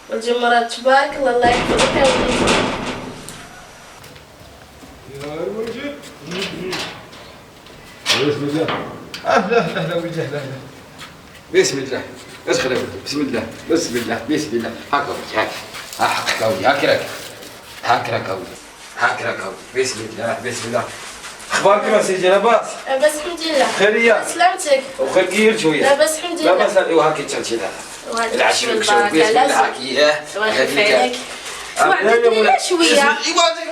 والجمرات تبارك الله، الله يحفظك يا ولدي. يا الوجه بسم الله. لا وجه لا. بسم الله. ادخل يا ولدي. بسم الله بسم الله بسم الله. هاك وجهك. حقك يا ولدي. هاكرك يا ولدي. هاكرك يا ولدي. بسم الله بسم الله. اخبارك يا سيدي؟ لاباس؟ لاباس الحمد لله. خيرية؟ سلامتك؟ وخير كير شوية؟ لاباس الحمد لله. لاباس وهاكي تشرشي هذا. العشي والشوق بسم الله حكي. الله يخلف عليك. وعدتني لنا شوية.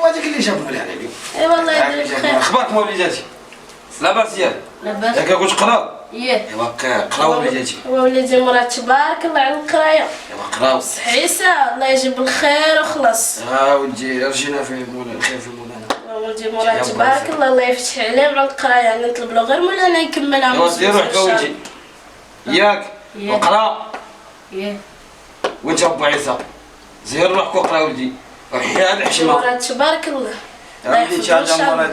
واجك اللي جابوا لي انا اليوم. اي والله يدير الخير. اخبارك وليداتي؟ لاباس ياك؟ لاباس. ياك قلت قراو؟ ايه. ايوا قراو وليداتي. وليدي مرات تبارك الله على القراية. ايوا قراو. صحيسة الله يجيب الخير وخلص. ودي رجينا في مولانا الخير في مولانا. ولدي مرات تبارك الله، الله يفتح عليه مع القراية، يعني نطلب له غير مولانا يكملها. ايوا سير روحك ولدي. ياك وقرا. ايه. وانت ابو عيسى زير روحك وقرا ولدي. وحياة الحشمة. مرات تبارك الله. ولدي تشاجا مرة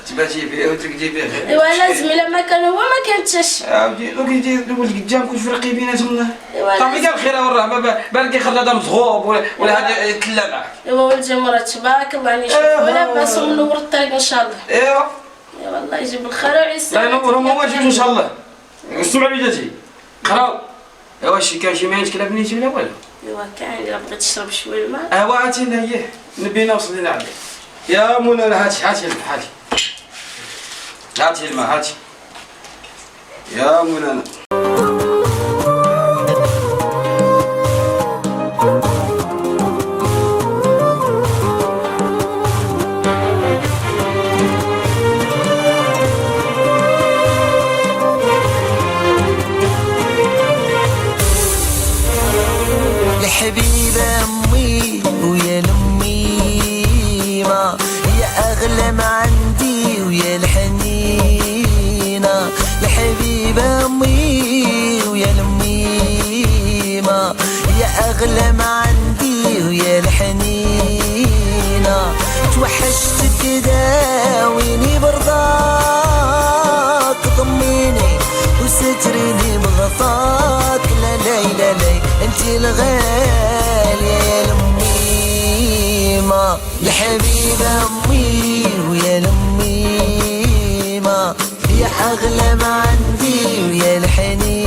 تباتي فيه وترقدي فيه. ايوا لازم، الا ما كان هو ما كانتش. ودي ولدي قدام كل فرقي بيناتهم. ايوا طبيعي قال خير والرحمة بالك يخرج هذا مزغوب ولا هذا يتلا معك. ايوا ولدي مرات تبارك الله، راني نشوفو لاباس ومنور الطريق ان شاء الله. ايوا. ايوا الله يجيب الخير ويعيسى. لا ينورهم هو واجب ان شاء الله. اسمع وليداتي قراو. ايوا كان شي ما عندك لا بنيتي ولا والو. ايوا كاين، الا بغيت تشرب شويه الماء. ايوا عاتينا هي نبي نوصل لنا عليه. يا مولانا هاتي الماء هاتي الماء هاتي يا مولانا. يا حبيبة أمي ويا لميمة، يا أغلى ما عندي ويا الحنينة. يا حبيبة أمي ويا لميمة، يا أغلى ما عندي ويا الحنينة. توحشتك داويني برضاك، ضميني وستريني بغطاك. لا لا لا لا انتي الغالية يا لميمة، يا حبيبة امي ويا لميمة، يا اغلى ما عندي ويا الحنينة.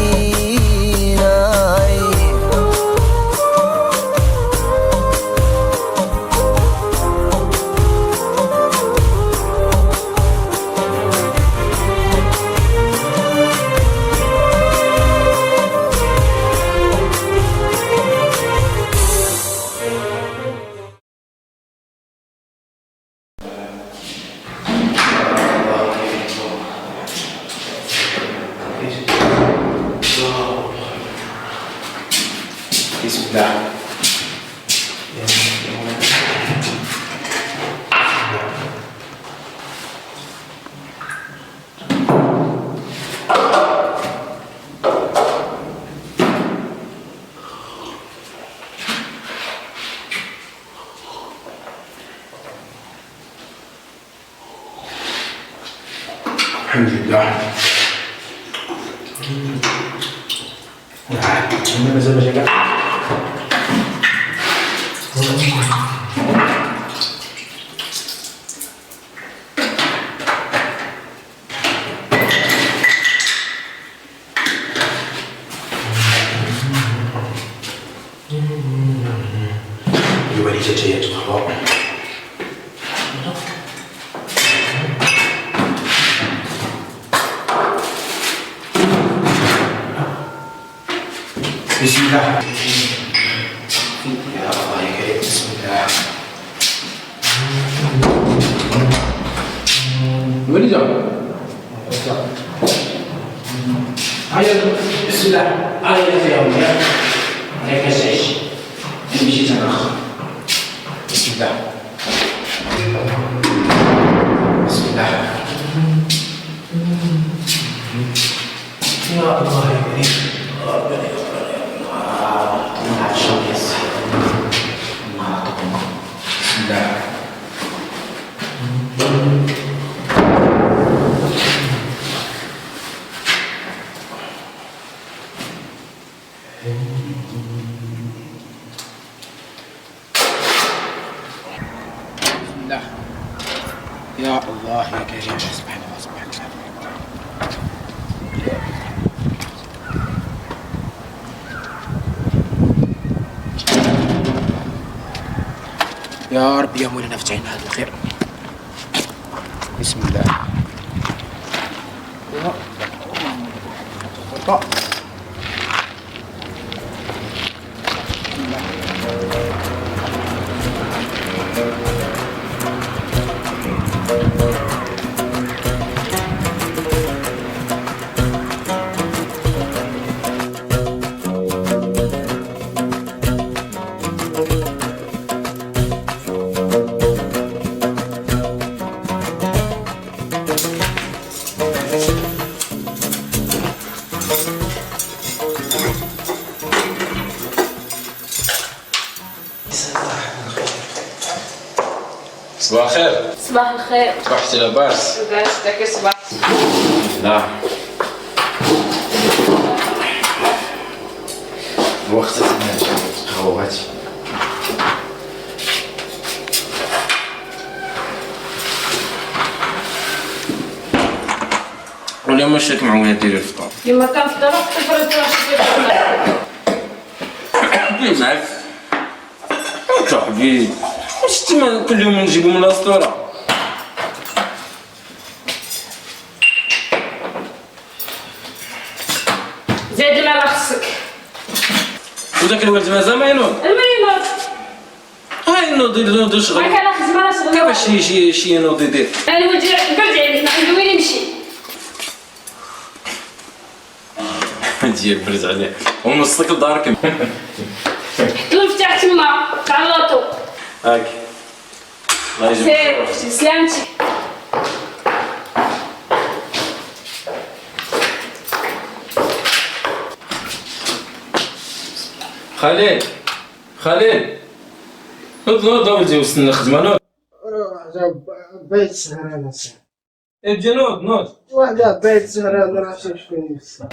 بسم الله. الحمد لله. عندنا مازال مشاكل. الوالدة جاية تقرأ. بسم الله. يا الله يا كريم. بسم الله. وليدة هيا بسم الله. هيا يا ولاد هيا كسعيش نمشي تناخر. بسم الله. بسم الله. يا الله يا كريم. ربنا بسم الله. يا الله يا كريم، سبحان الله سبحان الله. يا رب يا مولانا افتح لنا هذا الخير. بسم الله. صباح الخير. صباح الخير. صباحتي لاباس؟ لاباس، كيف صباح؟ لا الوقت تناجي خواتي. واليوم واش راك معويه ديري الفطور؟ لما كنفطر تفرض راسك بلي معاك صاحبي، واش انت كل يوم نجيبو من الاسطوره؟ زاد ما على خصك. وداك الولد مازال ما ينوض؟ المينوط هاي ينوض ينوض ما شغل. كان خدمه راه شغل. كيفاش شي ينوض يدير؟ انا ولدي برد عليك، ما عنده وين يمشي. ديال برز عليه ونوصلك لدارك. حط المفتاح تما تاع اللاطو. هاك الله يجيب سير سلامتي. خليل خليل نوض نوض ولدي وصلنا الخدمه. نوض بيت سهران الصح. ابجي نوض نوض. واحدة بيت سهران ما نعرفش شكون الصح.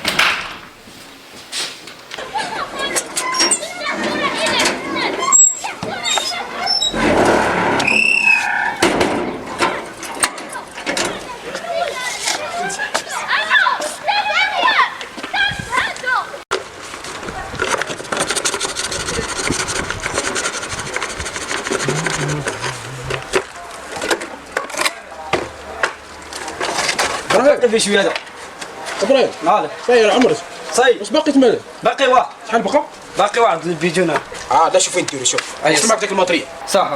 في شويه هذا ابراهيم مالك سير عمرك صاي واش باقي تمالك؟ باقي واحد شحال بقى؟ باقي واحد الفيديو هنا لا شوف وين ديروا شوف. اسمع ديك المطريه. صح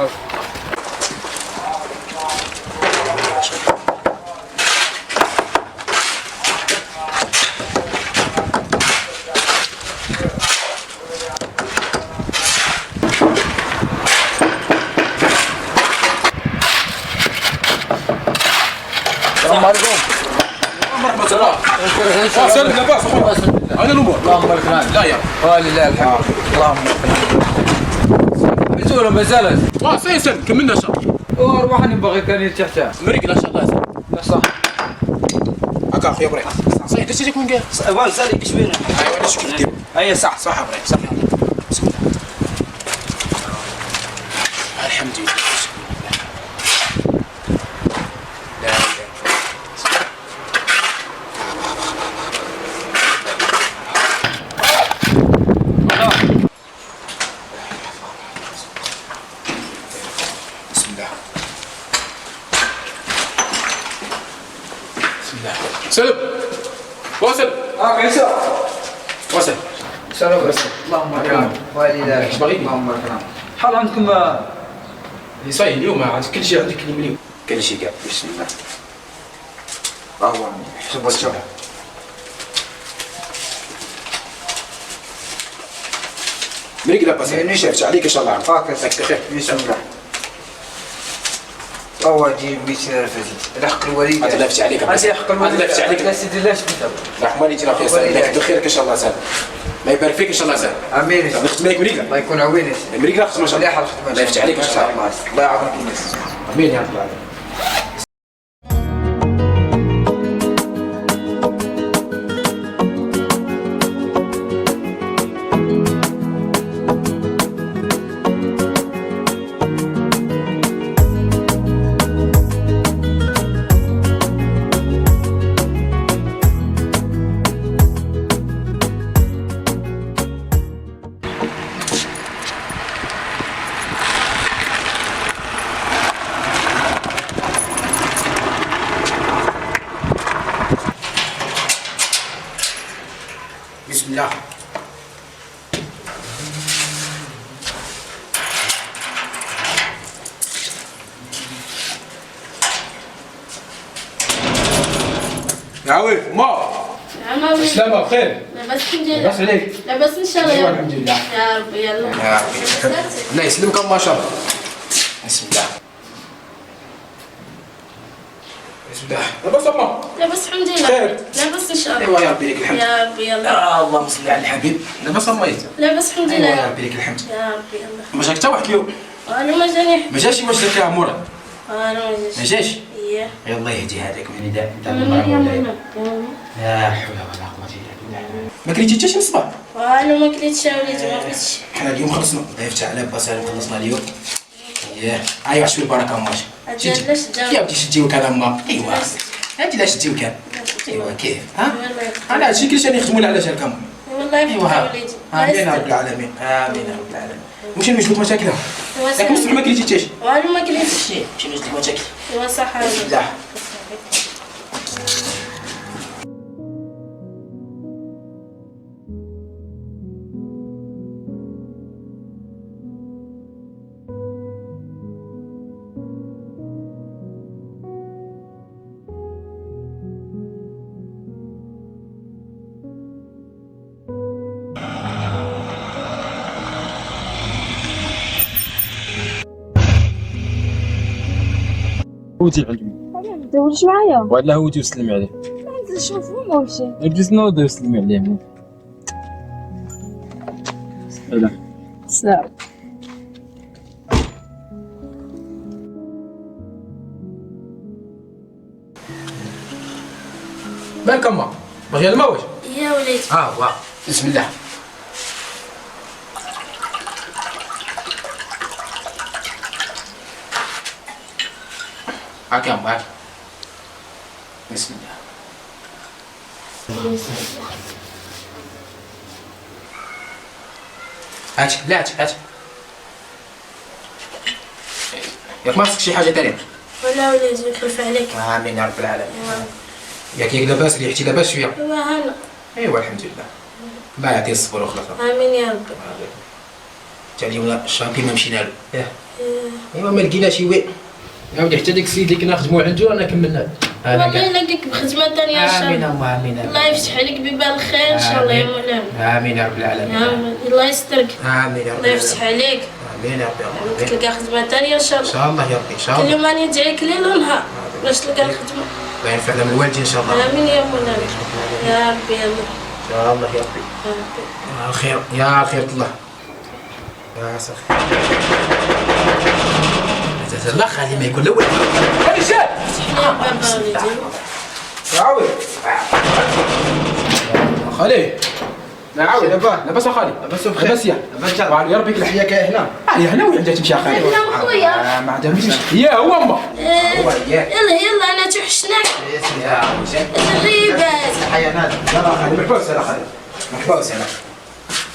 السلام عليكم. ورحمة الله. سلم لاباس اخويا. انا الامور. اللهم بارك لنا. لا يا ولله الحمد. اللهم بارك لنا. بزوره ما زالت. سير كملنا ان شاء الله. وارواح انا باغي كان يرتاح. مريق ان شاء الله. صح. هكا اخويا ابراهيم. صحيح درتي ديك وين قال؟ واه سالك شويه. ايوا انا شو كيف دير؟ اي صح صح ابراهيم صح. بسم الله. الحمد لله. لا اله بسم الله. بسم الله. سلم واصل عيسى واصل. سلام بس اللهم بارك لنا. ولله ايش باغي؟ اللهم بارك لنا. شحال عندكم صاي اليوم عندك كل شيء، عندك المليون كل شيء كاع بسم الله. هو شوف شوف مريق لاباس نشرت عليك ان شاء الله. فاكر بخير. بسم الله. هو جيب 200,000 الحق الوليد. هذا لافت عليك. هذا حق الوليد. هذا لافت عليك. لا سيدي لا شفتها. رحمة الله يجينا فيها سلام. الله بخيرك ان شاء الله سلام. الله يبارك فيك ان شاء الله سلام. امين. نختم لك مريقه. الله يكون عوينك. مريقه ختم ان شاء الله. مليحه الخدمه. الله يفتح عليك ان شاء الله. الله يعاونك الناس. امين يا رب العالمين. يا ويلي ما انا وليدي سلامة بخير. لاباس الحمد لله. لاباس عليك؟ لاباس ان شاء الله ايوا يا رب. الحمد لله. يا ربي يلا. يا ربي الله يسلمك ما شاء الله. بسم الله. بسم الله. لاباس أما؟ لاباس الحمد لله. خير. لاباس ان شاء الله. ايوا يا ربي لك الحمد. يا ربي يلا. اللهم صل على الحبيب. لاباس أما أنت؟ لاباس الحمد ايوا لله. يا ربي لك الحمد. يا ربي يلا. ما جاك حتى واحد اليوم؟ انا ما جاني. ما جاش واش داك يا مراد؟ انا ما جاش. ما جاش؟ ايه. يلا يهدي هذاك من نداء نتاع يلا المرأة يلا ولا يلا. لا حول ولا قوة الا بالله. ما كليتي حتى شي من الصباح؟ انا ما كليتش يا وليدي ما كليتش. حنا اليوم خلصنا ضيفت على با سالم خلصنا اليوم. اييه ايوا شوف البركه ماشي. اجل لاش جاوب. يا ودي شدي وكان اما ايوا هادي لا شدي وكان ايوا كيف ها انا هادشي كلشي اللي يخدموا على جالك اما والله ايوا يفتح ها وليدي. امين يا رب العالمين امين يا رب العالمين. نمشي نوجدوا مشاكلها لكن مستحيل ما كليتي حتى شي. وانا ما كليتش. نمشي نوجدوا مشاكل. ايوا صح بسم الله. هوتي عندي ما تدولش معايا. ولا هوتي وسلمي عليه. ما نزلش نشوفهم وامشي. جلس نوض وسلمي عليه. لا سلام. مالك اما باغي الماء واش؟ يا وليدي. واه بسم الله. هاك يا أم هاك. بسم الله. هات لا هات ياك ما خصك شي حاجة تانية؟ ولا وليدي يخلف عليك. آمين يا رب العالمين. ياك لاباس ريحتي لاباس شوية؟ ايوا هلا. ايوا الحمد لله. الله يعطيه الصبر وخلاص. امين يا رب. تا اليوم الشامبي ما مشينا له. ايوا ما لقيناش وين. يا ودي حتى داك السيد اللي كنا نخدموا عنده انا كملنا. والله يلاقيك بخدمة تانية ان شاء امين الله. الله امين الله يفتح عليك بيبان الخير ان شاء الله يا مولانا. امين يا رب العالمين. يا الله يسترك. امين يا رب الله يفتح عليك. امين يا رب العالمين. تلقى خدمة تانية ان شاء ان الله. شاء الله يا ربي ان شاء كل الله. يوم راني ندعيك ليل ونهار باش تلقى الخدمة. الله ينفعنا من الوالدين ان شاء الله. امين يا مولانا. يا ربي يلا. ان شاء الله يا ربي. يا ربي. يا خير يا خير الله. يا سخي. الله خلي ما يكون الاول. هذا شاد. يا بابا وليدي. عاود. خالي. نعاود لاباس خالي. لاباس يا. وعلى يا ربي كل حياك هنا. هنا وين جات تمشي يا خالي؟ هنا خويا. ما عندها مشكل. يا هو اما. يلا انا توحشناك. يا الريبات. حيانات. يلا خالي محبوس يا خالي. محبوس يا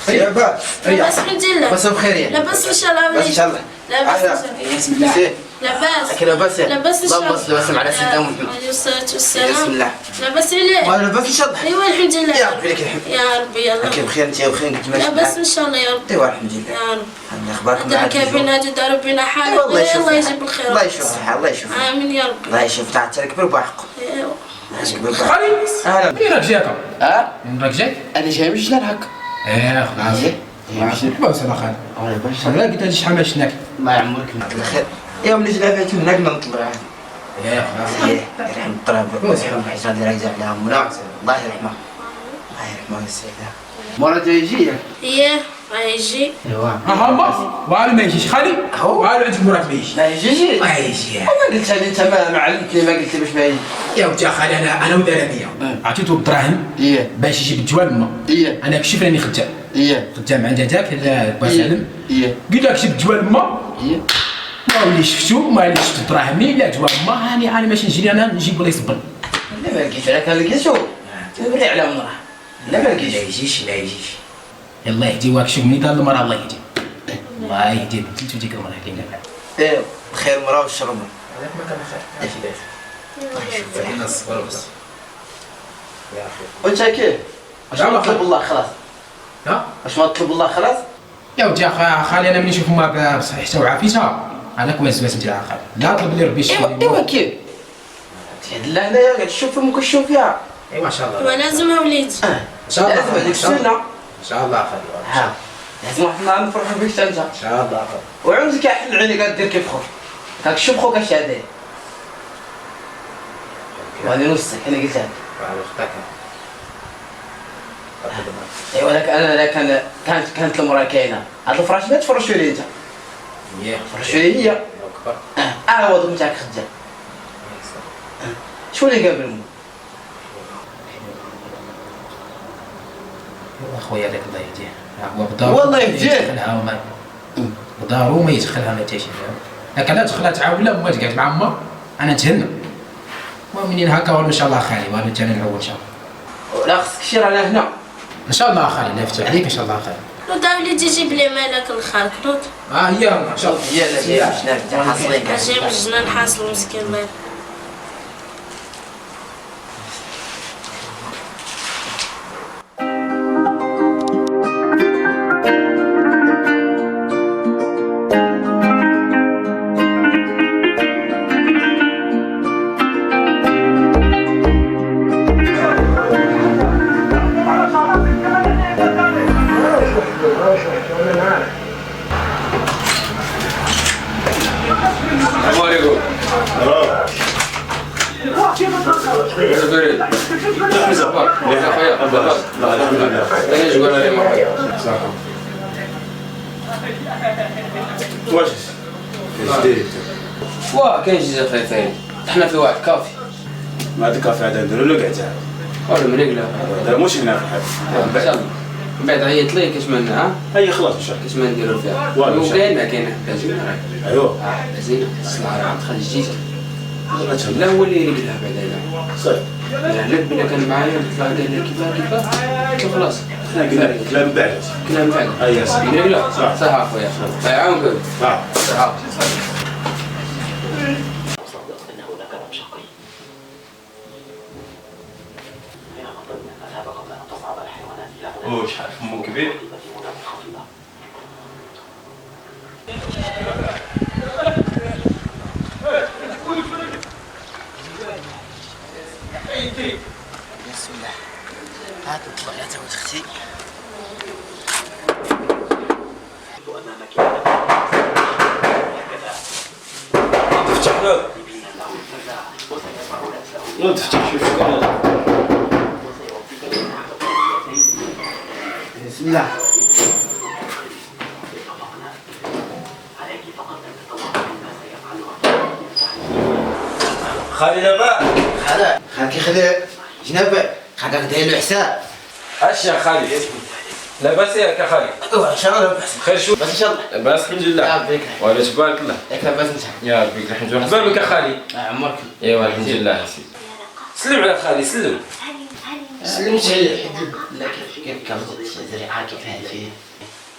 لاباس لاباس الحمد لله. بس بخير يعني لاباس ان شاء الله بس ان شاء الله لاباس ان شاء الله. بسم الله لاباس. لاباس لاباس ان شاء الله. اللهم صل وسلم على سيدنا محمد عليه الصلاة والسلام. بسم الله لاباس عليك. لاباس ان شاء الله ايوا الحمد لله. يا ربي لك الحمد يا ربي يلا. كيف بخير انت بخير قلت ماشي لاباس ان شاء الله يا رب. ايوا الحمد لله يا رب. عندنا اخباركم هذا الكابين هذا داروا بنا حالة. الله يشوف الله يجيب الخير. الله يشوف الصحة الله يشوف امين يا رب. الله يشوف تعال تركب برباحكم ايوا. تركب خالي. اهلا منين راك جاك؟ منين راك جاي؟ انا جاي مش هكا ايه خلاص. محبوس انا خالي. انا باش انا قلت هذه شحال ما شفناك. الله يعمرك الخير يوم اللي جينا فيه هناك نطلع ايه خلاص. يرحم الطراب ويرحم الحجاج اللي راكز عليها مولا الله يرحمه الله يرحمه ويسعدها مرات يجي ايه غيجي. ايوا ما والو ما يجيش خالي. هو. والو عندك مرات ما يجيش. لا يجي ما يجي. ما قلت لي انت ما علمتني ما قلت لي باش ما يجي يا ودي يا خالي انا ودراميه عطيته الدراهم ايه باش يجيب الجوال الماء. ايه انا كشف راني خدام. ايه خدام عند هذاك با سالم. ايه قلت لك جبت جوال الماء ايه ما وليش شفتو ما وليش شفت الدراهم منين لا جوال الماء هاني ماشي نجري انا نجيب ولا يصبر. لا ما لقيت انا كان لقيتو تبري على مرة لا ما لقيتش لا يجيش لا يجيش. الله يهديك شوف منين دار المراه الله يهديك. الله يهديك انت وديك المراه كاين لك. ايه الخير مرة والشر مرة هذاك ما كان خير. الله يشوف فينا الصبر بس. يا اخي. وانت كيف؟ واش ما طلب الله خلاص ها؟ واش ما طلب الله خلاص يا ودي يا خالي انا ملي نشوف ما بصحيحتها وعافيتها انا كما سمعت انت خالي لا طلب لي ربي يشفيني. ايوا كيف؟ تهد لا هنايا قاعد تشوف فمك وشوف فيها ايوا ان شاء الله. ما لازمها وليدي. ان شاء الله لازم هذيك ان شاء الله السنه. ان شاء الله خالي. ها لازم واحد النهار نفرحوا بك انت. ان شاء الله خالي. وعاودك كيحل عليك غدير كيف خوك. هاك شوف خوك اش هذا. وهذه نصك انا قلتها. على اختك. ايوا لك انا كانت المراه كاينه. هاد الفراش ما تفرشوا لي انت. فرشوا لي هي. انا وضو نتاعك خدام. شكون اللي قابل مو؟ اخويا هذاك الله يهديه هو بدار والله يهديه. يدخلها وما بدارو ما يدخلها ما تاشي لكن لا دخلت عاود لا ما تقعد مع ما انا نتهنى منين هكا والله ان شاء الله خالي وانا تاني نعود ان شاء الله. لا خصك شي رانا هنا. ان شاء الله خالي الله يفتح عليك ان شاء الله خالي. نوض وليدي جيب لي مالك الخارق نوض. هي ان شاء الله هي لا حاصلين. اجي من الجنان حاصل مسكين الله. السلام عليكم. واش جديد؟ واه كاين جيزه ثلاثين حنا في واحد كافي. ما هذا الكافي هذا نديرو له قعده ولا مريقله هذا مش هنا في الحد. ان شاء الله من بعد عيط لي كتمنى ها هي خلاص ان شاء الله. كتمنى نديرو فيها والو، إن شاء الله. وكاين حبه ايوا زين الصلاة تخلي الجيزه ما تهم. لا هو اللي يريقلها بعد هذا صافي يعني بلا كان معايا طلع قال لي كيفاه وخلاص كلام بعد. كلام بعد ايوا صافي. مريقله صح. صح اخويا الله يعاونك صح شحال فمو كبير. بسم الله هات نطلع يا زوج اختي. تفتح له لا تفتح شوف شكون. بسم الله. خالي لاباس. خالك يخلي جناب خالك داير له حساب. اش يا خالي لاباس ياك يا خالي؟ ايوا ان شاء الله لاباس. خير شو بس ان شاء الله. لاباس الحمد لله. يعافيك. ولا تبارك الله. ياك لاباس انت. يا ربي الحمد لله. بابك يا خالي. عمرك. ايوا الحمد لله يا سيدي. سلم على خالي سلم. سلمت عليه. لا كيف كان زريعه كيف هذه.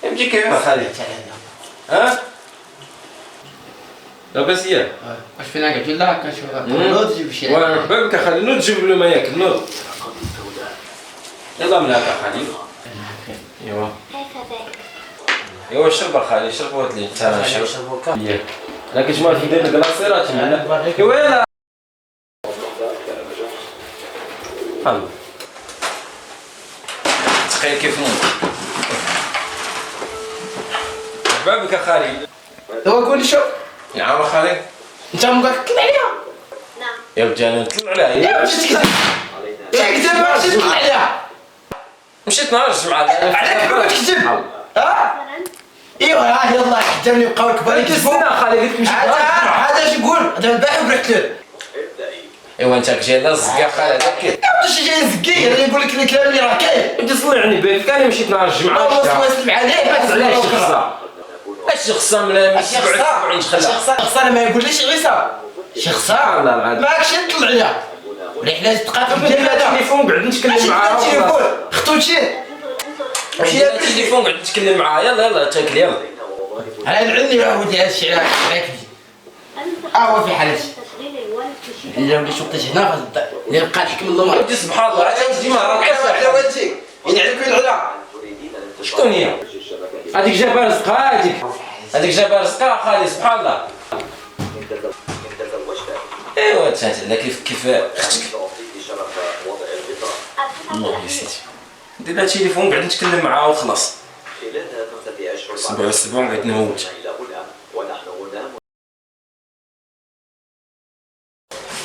يمشي كيف يا خالي؟ ها؟ لاباس ياك؟ واش فينا قلت لا كنشوف نوض جيب شي. بابك يا خالي نوض جيب له ما ياكل نوض. يلا ملاك يا خالي. ايوا. ايوا شرب خالي شرب وتلي انت شرب. ياك. لكن شمال في دير الكلاصيرات تما. ايوا يلا. الله. تخيل كيف نوض. بابك يا خالي. هو قول لي شو. نعم خالي. انت مقاك طلع عليها. يا رجال نطلع عليها. يا مشيت كذا. يا كذا ما مشيت تطلع عليها. مشيت نهار الجمعة. عليك ما تكذب. ها؟ ايوا يلا حتى يبقاو كبار يكذبوا. خالي قلت مشيت نهار الجمعة. هذا اش يقول؟ هذا الباحث ورحت له. ايوا انت جاي لازق يا خالي هذاك. يا واش جاي زكي هذا يقول لك الكلام اللي راه كاين. انت صنعني بالك انا مشيت نهار الجمعة. والله سلم عليه ما علاش تسمعش خصها؟ اش خصها من 77 خلا؟ خصها ما يقوليش عيسى. شي خصها والله العظيم. ماكش نطلع عليها. ولا حنا تقاتل بدي التليفون قعد نتكلم معاه. التليفون خطوتي. مشي التليفون قعد نتكلم معاه. يلا يلا تاكل يلا. انا نعني يا ودي هذا الشيء راك هو في حالتي. الا ولي شفتي هنا يبقى الحكم الله ما ودي سبحان الله عاد ديما راك على وجهك ينعلك العلا. شكون هي؟ هذيك جابها رزقها هذيك جابها رزقها خالي سبحان الله. ايوا تسالك كيف اختك الله يا سيدي دير لها تليفون قاعد نتكلم معاه وخلاص. سبع اسبوع قاعد نموت.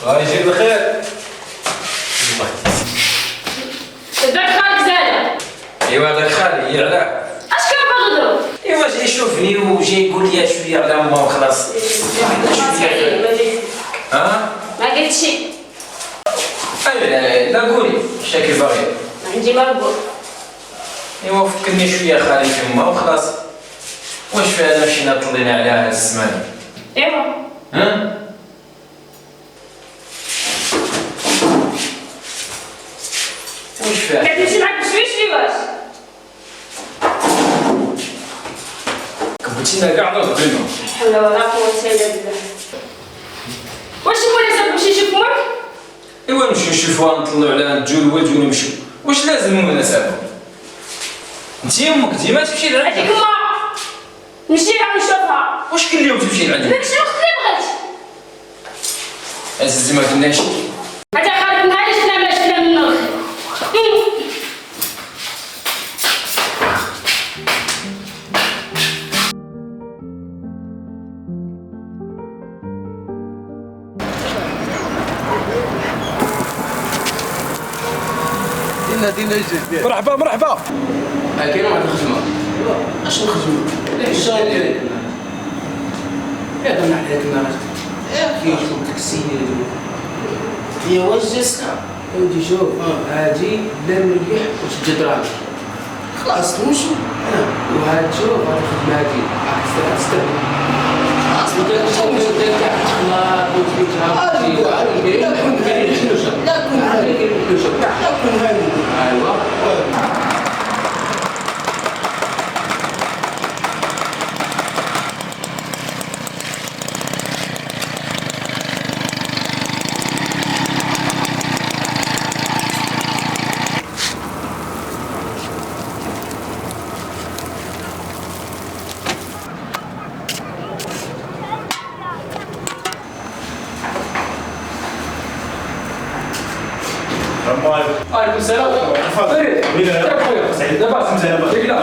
يجي بخير. داك خالك زاده. ايوا داك خالي هي علاه. اش كان باغي يضرب؟ ايوا جاي يشوفني وجاي يقول لي شويه على ما وخلاص. ها؟ ما قلت شي. لا قولي شاكي باغي. ما عندي ما نقول. ايوا فكرني شويه خالي تما وخلاص. واش فيها مشينا طلينا عليها هاد السمانه؟ ايوا. ها؟ واش فيها؟ قاعد نمشي معاك بشويش واش؟ كبتينا كاع ضرب بينا. لا حول ولا قوة إلا بالله. واش مولاي صاحبي نمشي نشوف مولك؟ ايوا نمشيو نشوفوها نطلعو على الجلود ونمشيو. واش لازم مولا سابو؟ انت يمك ديما تمشي لعندها. هذيك ما نمشي نعاود نشوفها. واش كل يوم تمشي لعندها؟ داك الشيء وقت اللي بغيت. عزيزي ما قلناش. هذا خالد نهار اللي شفنا ما شفنا منه الخير. مرحبا مرحبا. كاين واحد الخدمه. اش الخدمه؟ الشغل ديالك. هذا ما عليك النهار. كاين شوف داك السيد هي واش جلسنا؟ ودي شوف هادي لا مريح وتجد راجل. خلاص نمشيو. وهاد شوف هاد الخدمه هادي راك تستاهل. خلاص ما داكش داك تاع الخلاط وتبيتها. لا كون كاين الحلوشه. لا كون كاين الحلوشه. لا كون هادي. ايوا. عليكم السلام. تفضل. كيف خويا؟ سعيد. لاباس مزيان لاباس. كيف لا؟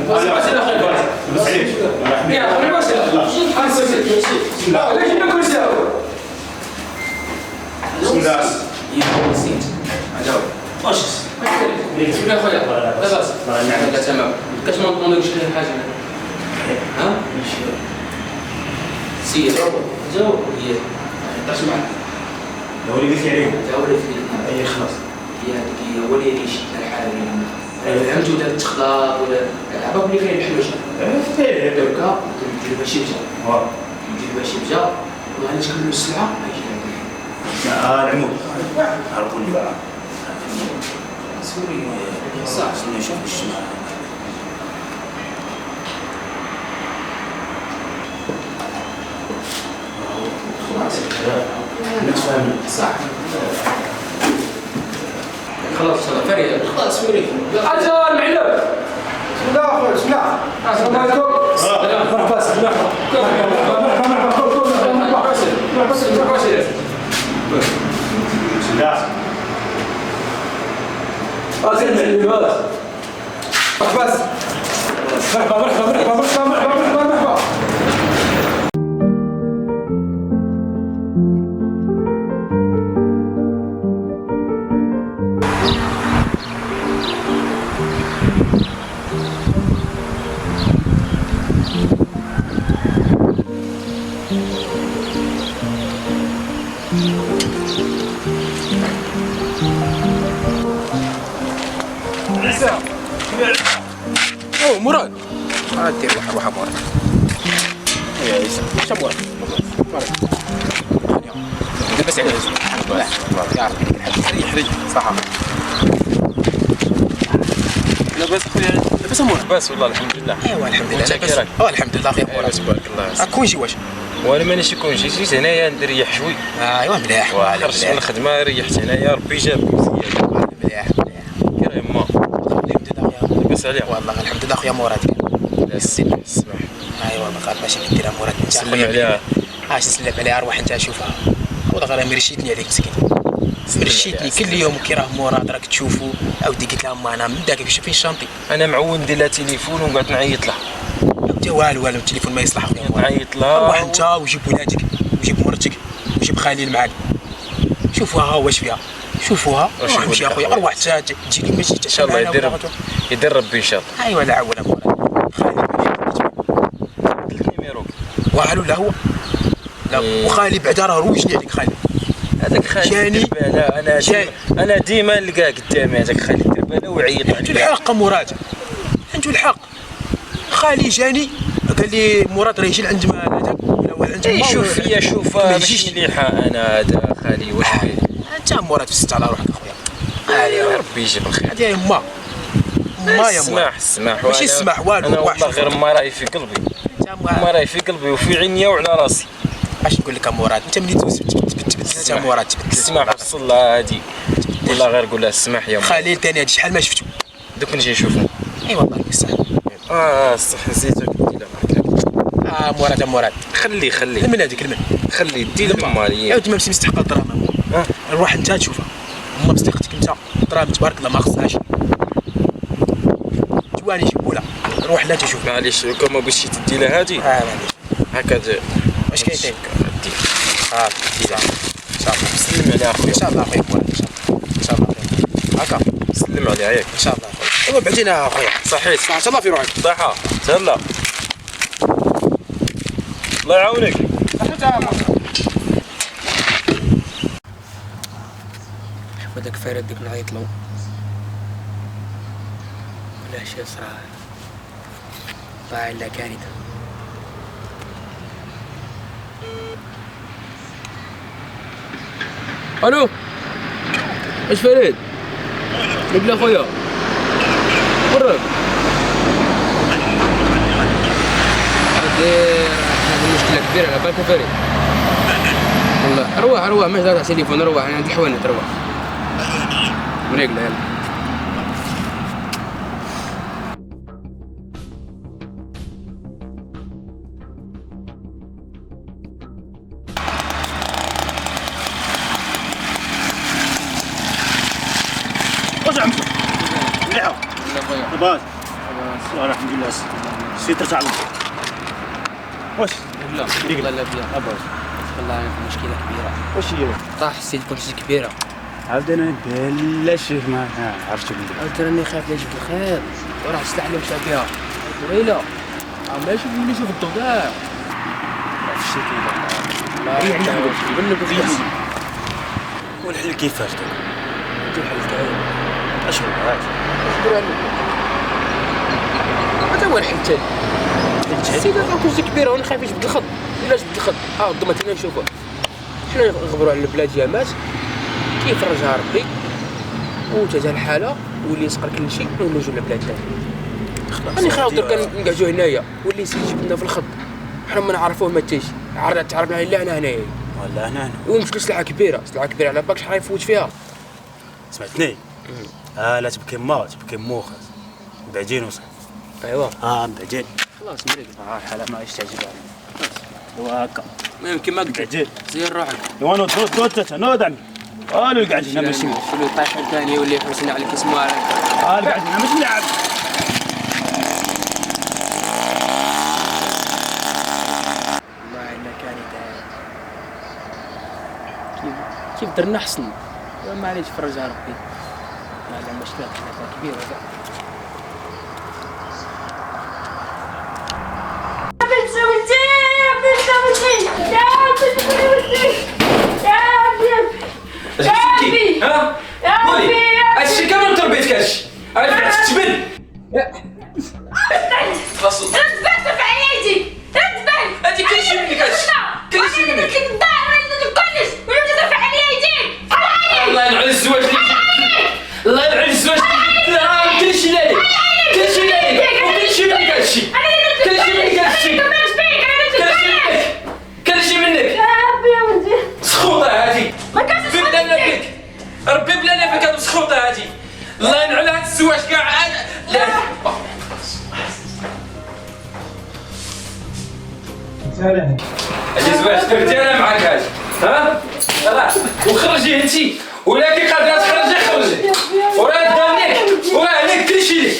لاباس على خير. سعيد. يا خويا لاباس. بسم الله. ليش ما كل شيء؟ بسم الله. يا نسيت. عجاوب. واش؟ بسم الله خويا. لاباس. لا تمام. كاش ما نطلبش شي حاجه. ها؟ سير. جاوب. هي. داش معاك. هو اللي قلت لي عليه. تا هو اللي في اي خلاص. هو اللي يشد الحاله فهمتوا داك التخلاط ولا العباب اللي كاين الحلوشه دركا ندير شي بجا ندير شي بجا وغادي تكملوا السلعه غيجي العمود عرفوا لي بقى سوري صح نشوف الشمال خلاص نتفاهم صح خلاص فريد خلاص فريد اجل معلم بسم الله اخويا بسم الله السلام عليكم مرحبا مرحبا اوه مراد دير واحد مراد يا عيسى واش مراد لاباس عليك الحمد لله يا ربي ريح صح لاباس خويا لاباس مراد لاباس والله الحمد لله. ايوا الحمد لله لاباس الحمد لله خير مراد تبارك الله. كونجي واش وانا مانيش كونجي جيت هنايا نريح شوي. ايوا مليح خرجت من الخدمه ريحت هنايا ربي جاب مزيان. مليح كير يما الحمد لله خويا لاباس عليك والله الحمد لله خويا مراد السيد السماح. ايوا ما قال باش نديرها مراد انت سلم عليها. نسلم عليها روح انت شوفها والله غير مرشيتني عليك مسكين مرشيتني كل يوم كي راه مراد راك تشوفو. عاودي قلت لها ما انا من داك كيفاش فين الشانطي. انا معود ندير لها تليفون وقعدت نعيط لها. عاودي والو التليفون ما يصلح خويا. نعيط لها. روح انت وجيب ولادك وجيب مرتك وجيب خليل معاك. شوفوها واش فيها. شوفوها وامشي يا خويا. اروح حتى تجي لي ماشي ان شاء الله يدير ربي ان شاء الله. ايوا لا عولا خالي النيميرو والو لا هو لا وخالي بعدا راه روجني عليك خالي. هذاك خالي جاني انا ديما نلقاه قدامي هذاك خالي الدرباله ويعيط عليا. انتو الحق مراد انتو الحق. خالي جاني قال لي مراد راه يجي لعند هذاك ولا عند شوف فيا شوف ماشي مليحه انا هذا خالي واش فيه. انت مراد فست على روحك اخويا. ربي يجيب الخير. هذه ما يا السماح ماشي السماح والو. انا والله غير ما راهي في قلبي. ما راهي في قلبي وفي عينيا وعلى راسي. اش نقول لك مراد انت ملي تبت يا مراد السماح وصل لها هادي والله غير قول لها السماح يا مراد. خليل ثاني هادي شحال ما شفتو دوك نجي نشوفو. اي والله يستاهل. صح نسيتك دير لها مراد خلي من هذيك المن خلي دير مالي. عاود ما ماشي مستحق الدراهم. روح انت تشوفها ما مصدقتك انت دراهم تبارك الله ما خصهاش. جواني جيبولا روح لا تشوف. معليش كما بغيتي تدي لها هادي معليش هكا واش كاين ثاني. صافي سلم عليها اخويا. ان شاء الله اخويا ان شاء الله هكا سلم عليها ياك ان شاء الله اخويا. بعدين اخويا صحيت تهلا في روحك. صحه تهلا الله يعاونك. شوف هذاك فريد ديك نعيط له ولا شي صرا طايح لا كانت. الو اش فريد؟ نقول اخويا قرب هذه مشكله كبيره على بالك فريد. والله روح ماشي تاع تليفون. روح انا عندي حوانت. روح مريقله يلا. واش عملتوا؟ مليحة؟ لاباس؟ لاباس الحمد لله. سير تعلم. واش؟ لا لا لاباس. والله في مشكلة كبيرة. واش هي؟ طاح السيليكون شي كبيرة. عاود انا بلاش ما عرفتش بلي. عاود راني خايف لا يجيك الخير وراه تستعلم مشى بها طويلة. ماشي ملي نشوف الضوء كاع. هادشي كاين. لا يعني نقول لك والحل كيفاش دابا؟ ندير حل تاعي. اش هو هاد؟ ندير هذا هو الحل تاعي. السيدة راكو شي كبيرة وانا خايف يجبد الخط. علاش جبد الخط؟ ضمت لنا نشوفوه. حنا نغبروا على البلاد يامات كيف فرجها ربي وتجاه الحالة واللي يسقر كل شيء ونرجعوا للبلاد تاعنا. راني خايف درك نقعدوا هنايا واللي يجيب لنا في الخط حنا ما نعرفوه ما تيجي. تعرفنا عليه انا هنايا ولا هنا ومشكل سلعة كبيرة على بالك شحال يفوت فيها. سمعتني؟ لا تبكي مو خاص بعدين وصل. ايوا بعدين خلاص مريق. الحالة ما يستعجل وهكا المهم كيما قلت بعدين زير روحك. ايوا نوض عمي. اللي قاعد هنا ماشي شنو طايح ثاني يولي يحوسنا عليك اسمه اللي قاعد هنا ماشي لاعب. والله الا كانت كيف درنا حسن. معليش فرجها ربي. هذا مشكلة كبيرة كاع. ها؟ قولي هادشي كامل تربيتك هادشي. عرفت عرفت تجبد. خاصو رد على يدي رد هادي كلشي منك هادشي. كلشي منك. كلش ولا ترفع على يديك. الله يلعن الزواج الله يلعن الزواج. كلشي ليك كلشي ليك وكلشي منك هادشي. كلشي منك هادشي. كلشي منك. سخوطة هادي. ربي بلانا فيك هاد السخوطة هادي. الله يلعن هاد الزواج كاع. لا هادي زواج درتي انا معاك هادي. ها؟ خلاص وخرجي انتي ولا كي قادره تخرجي خرجي وراه دارنيك وراه عليك كلشي ليك.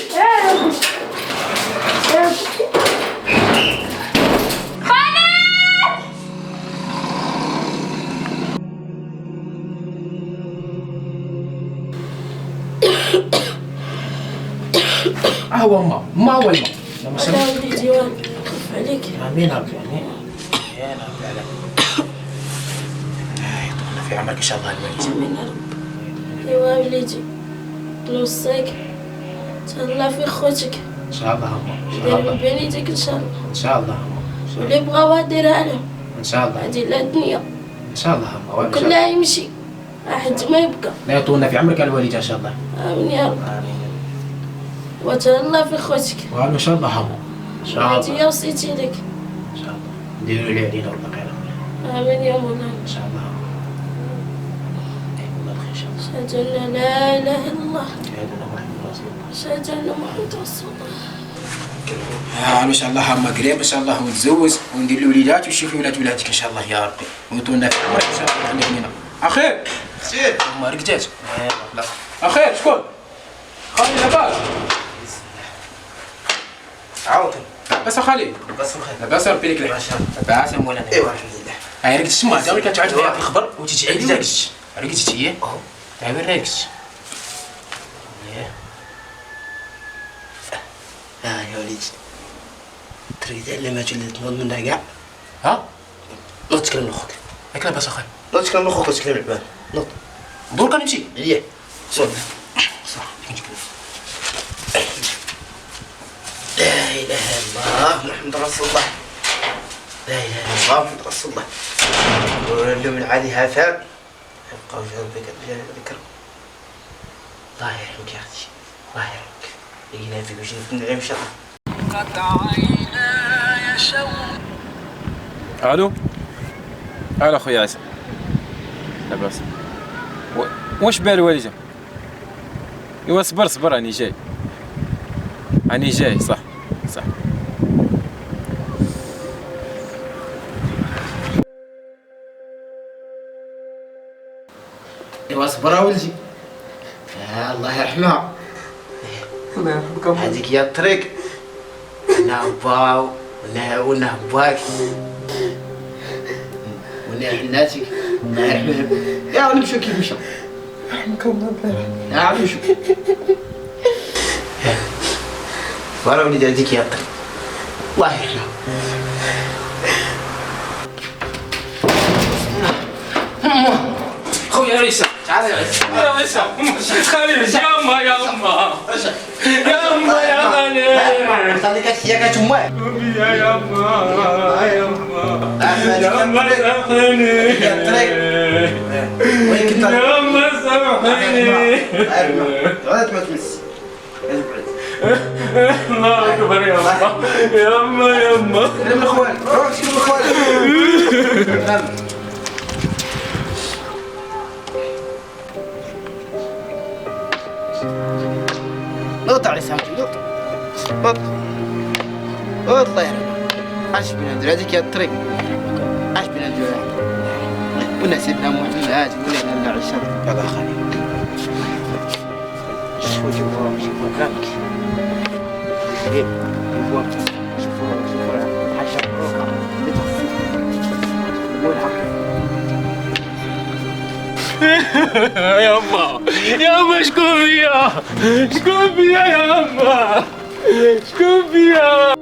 هو ما هو الماء. هذا وليدي وين خف عليك. امين ربي امين. يا رب العالمين. يطولنا في عمرك ان شاء الله الوالد. امين يا رب. ايوا وليدي نوصيك تهلا في خوتك. ان شاء الله ان شاء دير الله من بين يديك ان شاء الله. ان شاء الله واللي بغاوها ديرها لهم. ان شاء الله هادي لا الدنيا ان شاء الله كلها يمشي احد ما يبقى. لا يطولنا في عمرك الوالد ان شاء الله. امين يا رب. وتهلا في خوتك. وقالوا ان شاء الله هم ان شاء الله. هادي يا وصيتي لك. ان شاء الله نديروا اللي علينا والله خير. امين يا مولانا. ان شاء الله. والله الخير ان شاء الله. أشهد أن لا إله إلا الله. شهادة أشهد ان محمد رسول الله. أن محمد رسول الله. ما شاء الله هم قريب ان شاء الله ونتزوج وندير له وليدات وتشوفي ولاد ولادك ان شاء الله يا ربي ويطولنا في عمرك ان شاء الله خليك لنا. اخير سير ما رقدات. اخير شكون؟ خالي لاباس. عاوتاني لاباس خالي. لاباس بخير. لاباس ربي لك العافيه. لاباس مولانا. ايوا الحمد لله. هاي رقدت تما دابا كانت تعاود لي الخبر وتجي عندي رقدت. رقدت هي؟ دابا رقدت. يا وليدي تريد علمها اللي تنوض منها كاع. ها؟ نوض تكلم لخوك. ياك لاباس اخي. نوض تكلم لخوك وتكلم العباد. نوض. دور كنمشي. عليا. صوت. صح نتكلم. لا اله الا الله محمد رسول الله. لا اله الا الله محمد رسول الله. واليوم العادي هافات يبقى وجه ربك بجلال ذكر. الله يرحمك يا اختي. الله يرحمك. لقينا في وجهك في النعيم ان شاء الله. الو الو خويا عيسى لاباس واش بال والدي؟ ايوا صبر صبر راني جاي راني جاي صح صح. ايوا صبر ولدي. الله يرحمها. الله يرحمك. هذيك هي الطريق. لا باو ولا باك ولا حناتك. الله يرحمهم. يا نمشيو كيف مشى. يرحمك الله يرحمك. يا عم نمشيو. ورا وليدي هذيك هي الطريق. الله يرحمها. خويا عيسى تعال يا عيسى. يا عيسى خليل يا أما يا أما يا أما يا خليل خليك هي كتما. يا أما يا أما يا أما سامحيني يا أما سامحيني. غادي ما تمس. الله أكبر يا أما يا أما يا أما. كلم الأخوان. روح شوف الأخوان. نوط على سامتي نوط نوط نوط. الله يرحمه. عاش بنا ندير هذيك هي الطريق. عاش بنا ندير ولا سيدنا محمد ولا لا عشر. يلا خلي. شوفوا كرامك. شوفوا حشر روحها بتخفي. قول حق. يا أما يا أما شكون فيا؟ شكون فيا يا أما؟ شكون فيا؟